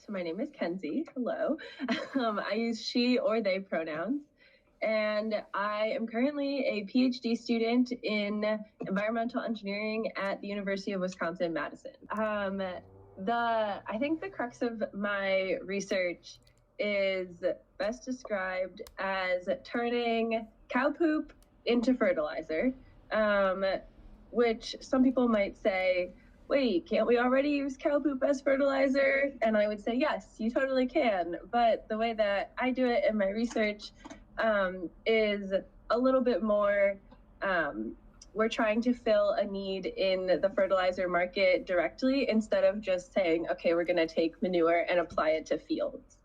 So my name is Kenzie. Hello. I use she or they pronouns. And I am currently a PhD student in environmental engineering at the University of Wisconsin-Madison. I think the crux of my research is best described as turning cow poop into fertilizer, which some people might say, wait, can't we already use cow poop as fertilizer? And I would say, yes, you totally can. But the way that I do it in my research is a little bit more, we're trying to fill a need in the fertilizer market directly instead of just saying, okay, we're going to take manure and apply it to fields.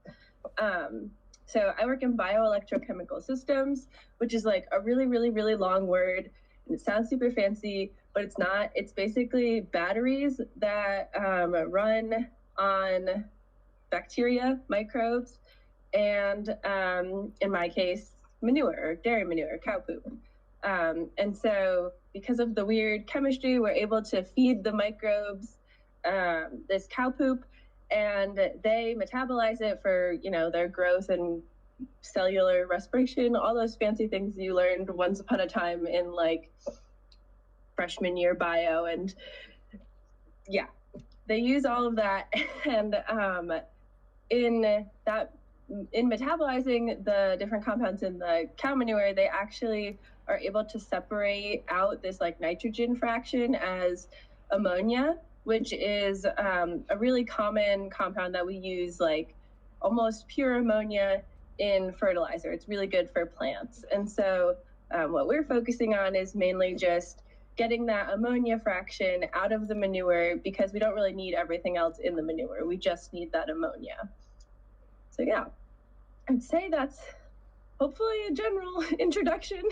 So I work in bioelectrochemical systems, which is like a really, really, really long word. And it sounds super fancy, but it's not. It's basically batteries that run on bacteria, microbes, and in my case, manure, dairy manure, cow poop. And so because of the weird chemistry, we're able to feed the microbes this cow poop, and they metabolize it for, their growth and cellular respiration, all those fancy things you learned once upon a time in like freshman year bio. And yeah, they use all of that. And in metabolizing the different compounds in the cow manure, they actually are able to separate out this like nitrogen fraction as ammonia, which is a really common compound that we use, like almost pure ammonia in fertilizer. It's really good for plants. And so what we're focusing on is mainly just getting that ammonia fraction out of the manure, because we don't really need everything else in the manure. We just need that ammonia. So yeah, I'd say that's hopefully a general introduction.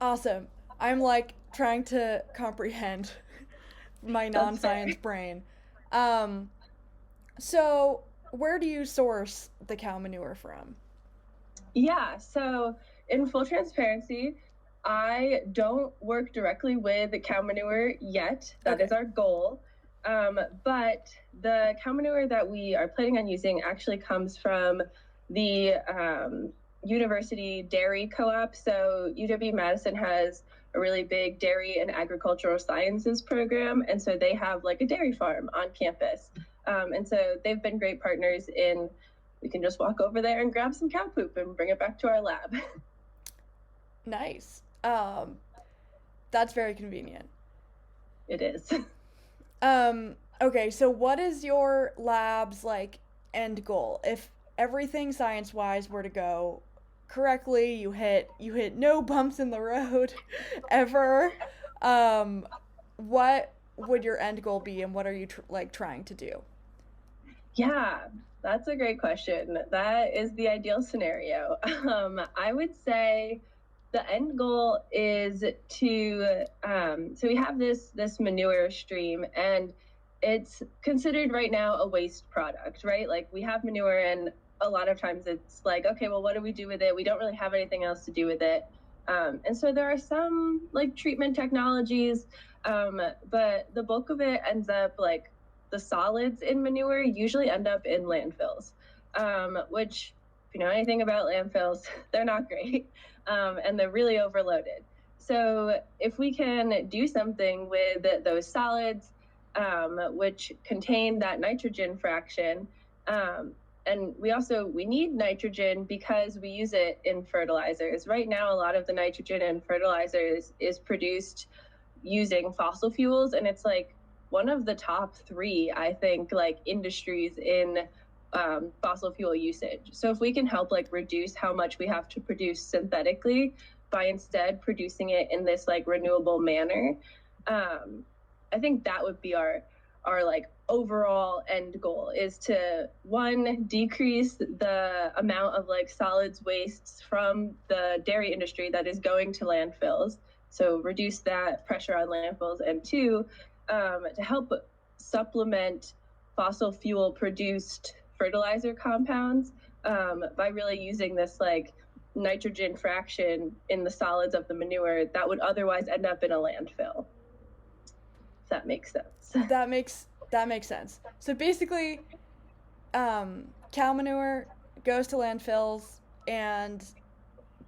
Awesome. I'm like trying to comprehend my non-science brain. So where do you source the cow manure from? Yeah, so in full transparency, I don't work directly with the cow manure yet. That is our goal. But the cow manure that we are planning on using actually comes from the university dairy co-op. So UW-Madison has a really big dairy and agricultural sciences program. And so they have like a dairy farm on campus. And so they've been great partners in, we can just walk over there and grab some cow poop and bring it back to our lab. Nice. That's very convenient. It is. Okay, so what is your lab's like end goal? If everything science-wise were to go correctly, you hit no bumps in the road ever, what would your end goal be, and what are you trying to do? Yeah, that's a great question. That is the ideal scenario. I would say the end goal is to, so we have this manure stream, and it's considered right now a waste product, right? Like we have manure, and a lot of times it's like, okay, well, what do we do with it? We don't really have anything else to do with it. And so there are some like treatment technologies, but the bulk of it ends up like the solids in manure usually end up in landfills, which, if you know anything about landfills, they're not great, and they're really overloaded. So if we can do something with those solids, which contain that nitrogen fraction, and we need nitrogen because we use it in fertilizers. Right now, a lot of the nitrogen in fertilizers is produced using fossil fuels, and it's like one of the top three, I think, like industries in fossil fuel usage. So if we can help like reduce how much we have to produce synthetically by instead producing it in this like renewable manner, I think that would be our like overall end goal, is to, one, decrease the amount of like solids wastes from the dairy industry that is going to landfills. So reduce that pressure on landfills, and two, to help supplement fossil fuel produced fertilizer compounds by really using this like nitrogen fraction in the solids of the manure that would otherwise end up in a landfill. If that makes sense. That makes sense. So basically, cow manure goes to landfills, and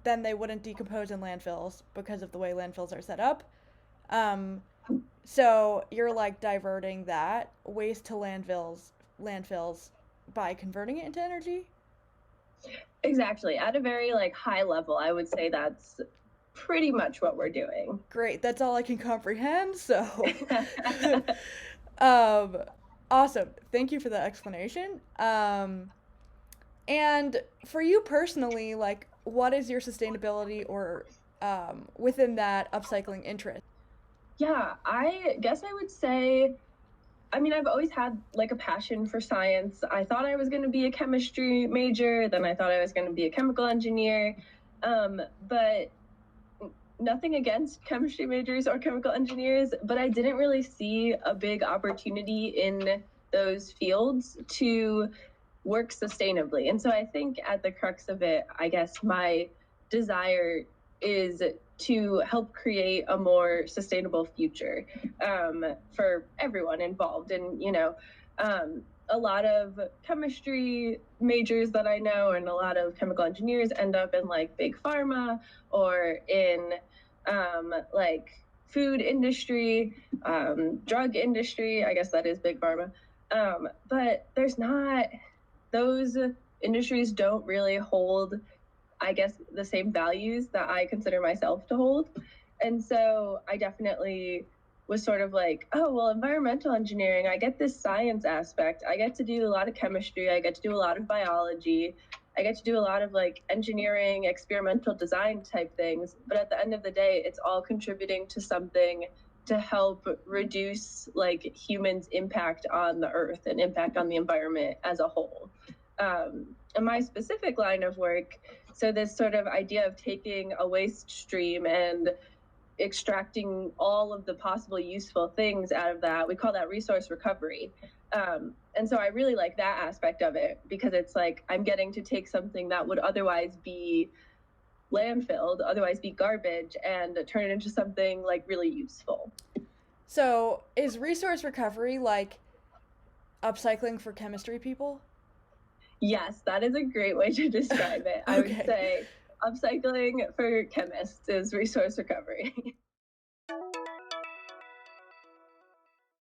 then they wouldn't decompose in landfills because of the way landfills are set up. Um, so you're like diverting that waste to landfills by converting it into energy. Exactly. At a very like high level, I would say that's pretty much what we're doing. Great, that's all I can comprehend. So, um, awesome. Thank you for the explanation. And for you personally, like, what is your sustainability or within that upcycling interest? Yeah, I guess I would say, I mean, I've always had like a passion for science. I thought I was going to be a chemistry major, then I thought I was going to be a chemical engineer. But nothing against chemistry majors or chemical engineers, but I didn't really see a big opportunity in those fields to work sustainably. And so I think at the crux of it, I guess my desire is to help create a more sustainable future for everyone involved. And, a lot of chemistry majors that I know and a lot of chemical engineers end up in like big pharma or in like food industry, drug industry. I guess that is big pharma. But there's not, those industries don't really hold, I guess, the same values that I consider myself to hold. And so I definitely was sort of like, oh, well, environmental engineering, I get this science aspect. I get to do a lot of chemistry. I get to do a lot of biology. I get to do a lot of like engineering, experimental design type things. But at the end of the day, it's all contributing to something to help reduce like humans' impact on the earth and impact on the environment as a whole. In my specific line of work, so this sort of idea of taking a waste stream and extracting all of the possible useful things out of that, we call that resource recovery. And so I really like that aspect of it because it's like I'm getting to take something that would otherwise be landfilled, otherwise be garbage, and turn it into something like really useful. So, is resource recovery like upcycling for chemistry people? Yes, that is a great way to describe it. I would Okay. say upcycling for chemists is resource recovery.